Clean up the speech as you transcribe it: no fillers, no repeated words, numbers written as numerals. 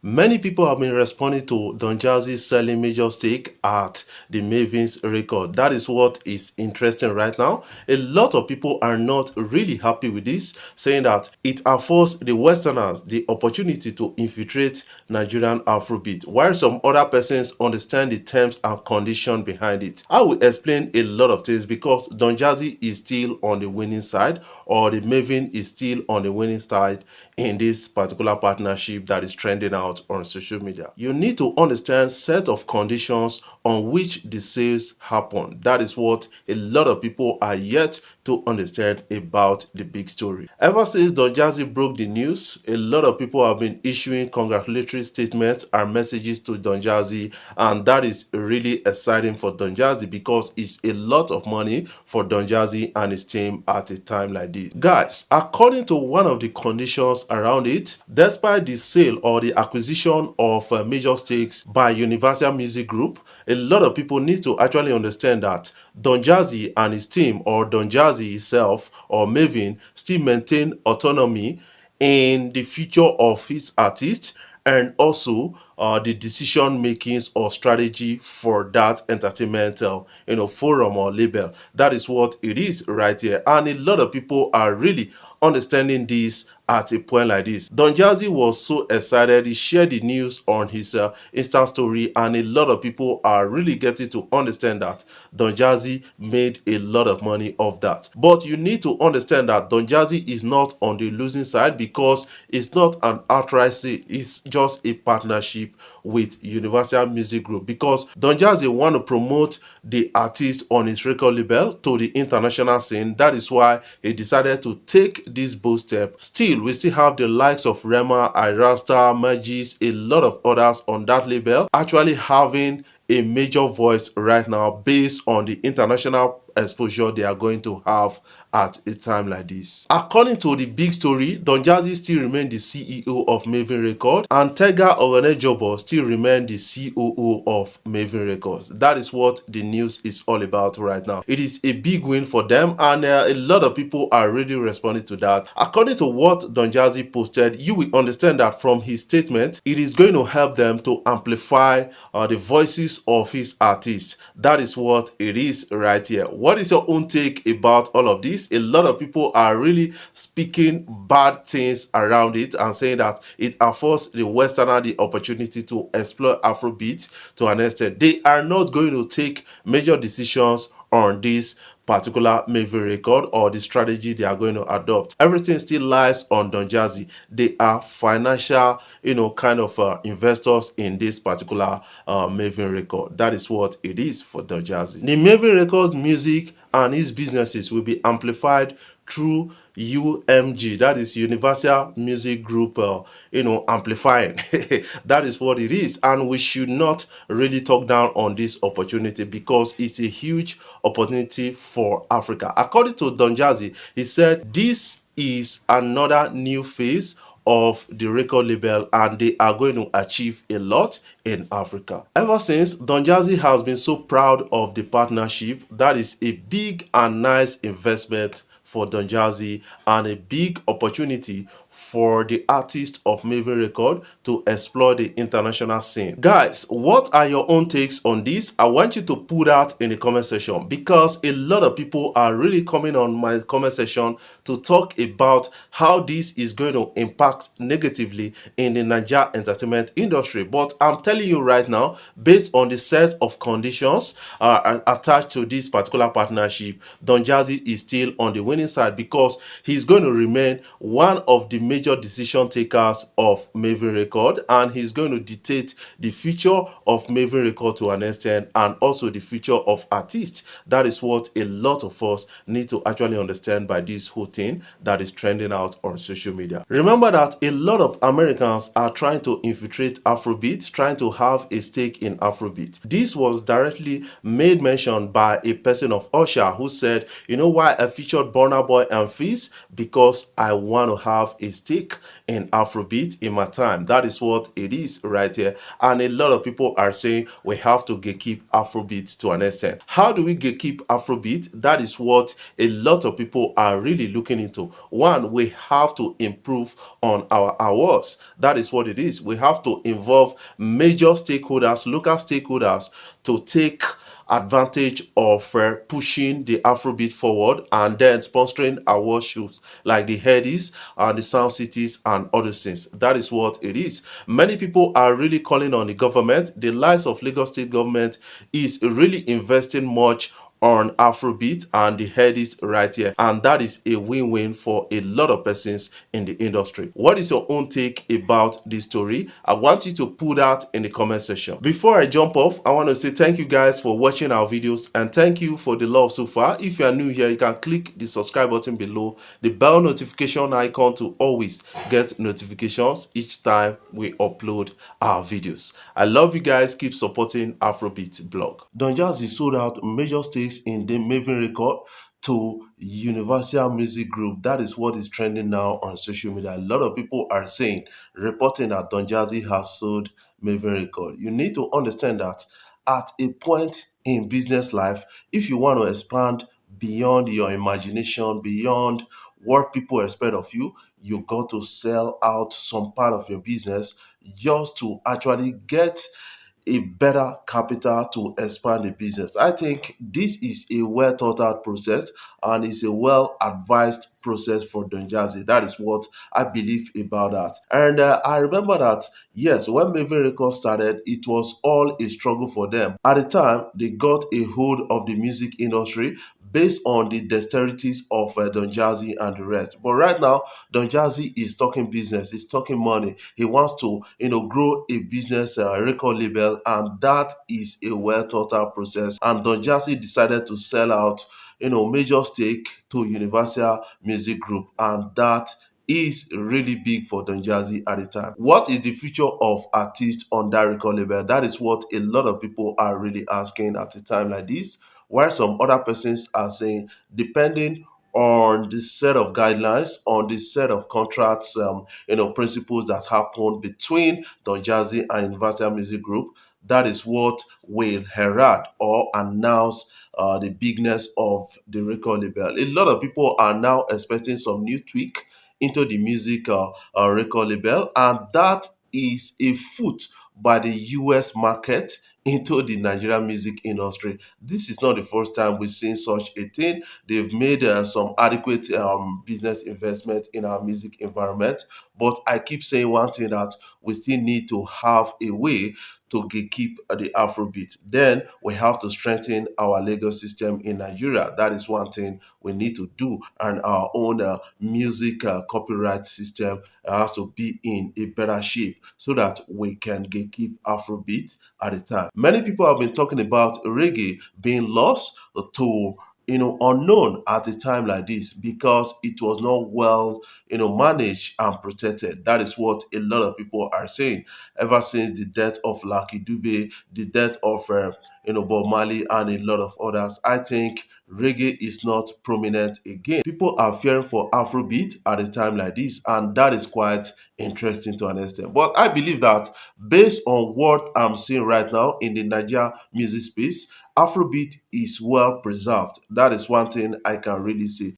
Many people have been responding to Don Jazzy selling major stake at the Mavin's record. That is what is interesting right now. A lot of people are not really happy with this, saying that it affords the Westerners the opportunity to infiltrate Nigerian Afrobeat, while some other persons understand the terms and conditions behind it. I will explain a lot of things because Don Jazzy is still on the winning side, or the Mavin is still on the winning side in this particular partnership that is trending out on social media. You need to understand set of conditions on which the sales happen. That is what a lot of people are yet to understand about the big story. Ever since Don Jazzy broke the news, a lot of people have been issuing congratulatory statements and messages to Don Jazzy, and that is really exciting for Don Jazzy because it's a lot of money for Don Jazzy and his team at a time like this. Guys, according to one of the conditions around it, despite the sale or the acquisition of major stakes by Universal Music Group, a lot of people need to actually understand that Don Jazzy and his team, or Don Jazzy himself or Mavin, still maintain autonomy in the future of his artist, and also the decision makings or strategy for that entertainment forum or label. That is what it is right here, and a lot of people are really understanding this at a point like this. Don Jazzy was so excited. He shared the news on his Insta story, and a lot of people are really getting to understand that Don Jazzy made a lot of money off that. But you need to understand that Don Jazzy is not on the losing side because it's not an outright sale. It's just a partnership with Universal Music Group, because Don Jazzy want to promote the artist on his record label to the international scene. That is why he decided to take this bold step. Still, we still have the likes of Rema, Irasta, Magis, a lot of others on that label actually having a major voice right now based on the international exposure they are going to have at a time like this. According to the big story, Don Jazzy still remains the CEO of Mavin Records, and Tega Ogonejobo still remains the COO of Mavin Records. That is what the news is all about right now. It is a big win for them, and a lot of people are really responding to that. According to what Don Jazzy posted, you will understand that from his statement, it is going to help them to amplify the voices of his artists. That is what it is right here. What is your own take about all of this? A lot of people are really speaking bad things around it and saying that it affords the Westerner the opportunity to explore Afrobeat to an extent. They are not going to take major decisions on this particular Mavin record or the strategy they are going to adopt. Everything still lies on Don Jazzy. They are financial, kind of investors in this particular Mavin record. That is what it is for Don Jazzy. The Mavin Records music and his businesses will be amplified through UMG, that is Universal Music Group, amplifying. That is what it is, and we should not really talk down on this opportunity because it's a huge opportunity for Africa. According to Don Jazzy, he said this is another new phase of the record label, and they are going to achieve a lot in Africa. Ever since, Don Jazzy has been so proud of the partnership. That is a big and nice investment for Don Jazzy and a big opportunity for the artist of Mavin Record to explore the international scene. Guys, what are your own takes on this? I want you to put that in the comment section because a lot of people are really coming on my comment section to talk about how this is going to impact negatively in the Nigeria entertainment industry. But I'm telling you right now, based on the set of conditions attached to this particular partnership, Don Jazzy is still on the winning side because he's going to remain one of the major decision takers of Mavin Record, and he's going to dictate the future of Mavin Record to an extent, and also the future of artists. That is what a lot of us need to actually understand by this whole thing that is trending out on social media. Remember that a lot of Americans are trying to infiltrate Afrobeat, trying to have a stake in Afrobeat. This was directly made mention by a person of Usher who said, you know why I featured Burna Boy and Fizz? Because I want to have a mistake in Afrobeat in my time. That is what it is right here. And a lot of people are saying we have to gatekeep Afrobeat to an extent. How do we gatekeep Afrobeat? That is what a lot of people are really looking into. One, we have to improve on our awards. That is what it is. We have to involve major stakeholders, local stakeholders, to take advantage of pushing the Afrobeat forward and then sponsoring award shows like the Headies and the Sound Cities and other things. That is what it is. Many people are really calling on the government. The likes of Lagos State government is really investing much on Afrobeat and the Headies right here, and that is a win-win for a lot of persons in the industry. What is your own take about this story? I want you to put that in the comment section. Before I jump off, I want to say thank you guys for watching our videos and thank you for the love so far. If you are new here, you can click the subscribe button below, the bell notification icon to always get notifications each time we upload our videos. I love you guys. Keep supporting Afrobeat blog. Don Jazzy sold out major stakes in the Mavin Record to Universal Music Group. That is what is trending now on social media. A lot of people are saying, reporting that Don Jazzy has sold Mavin Record. You need to understand that at a point in business life, if you want to expand beyond your imagination, beyond what people expect of you, you got to sell out some part of your business just to actually get a better capital to expand the business. I think this is a well thought out process and it's a well advised process for Don Jazzy. That is what I believe about that. And I remember that, yes, when Mavin Records started, it was all a struggle for them. At the time, they got a hold of the music industry based on the dexterities of Don Jazzy and the rest. But right now, Don Jazzy is talking business, he's talking money. He wants to, grow a business record label, and that is a well thought out process. And Don Jazzy decided to sell out, major stake to Universal Music Group, and that is really big for Don Jazzy at the time. What is the future of artists on that record label? That is what a lot of people are really asking at a time like this. While some other persons are saying, depending on the set of guidelines, on the set of contracts, principles that happen between Don Jazzy and Universal Music Group, that is what will herald or announce the bigness of the record label. A lot of people are now expecting some new tweak into the music record label, and that is a foot by the US market into the Nigerian music industry. This is not the first time we've seen such a thing. They've made some adequate business investment in our music environment. But I keep saying one thing, that we still need to have a way to keep the Afrobeat. Then we have to strengthen our legal system in Nigeria. That is one thing we need to do. And our own music copyright system has to be in a better shape so that we can keep Afrobeat at the time. Many people have been talking about reggae being lost to unknown at a time like this because it was not well managed and protected. That is what a lot of people are saying. Ever since the death of Lucky Dube, the death of Bob Marley and a lot of others, I think reggae is not prominent again. People are fearing for Afrobeat at a time like this, and that is quite interesting to understand. But I believe that based on what I'm seeing right now in the Nigeria music space, Afrobeat is well preserved. That is one thing I can really say.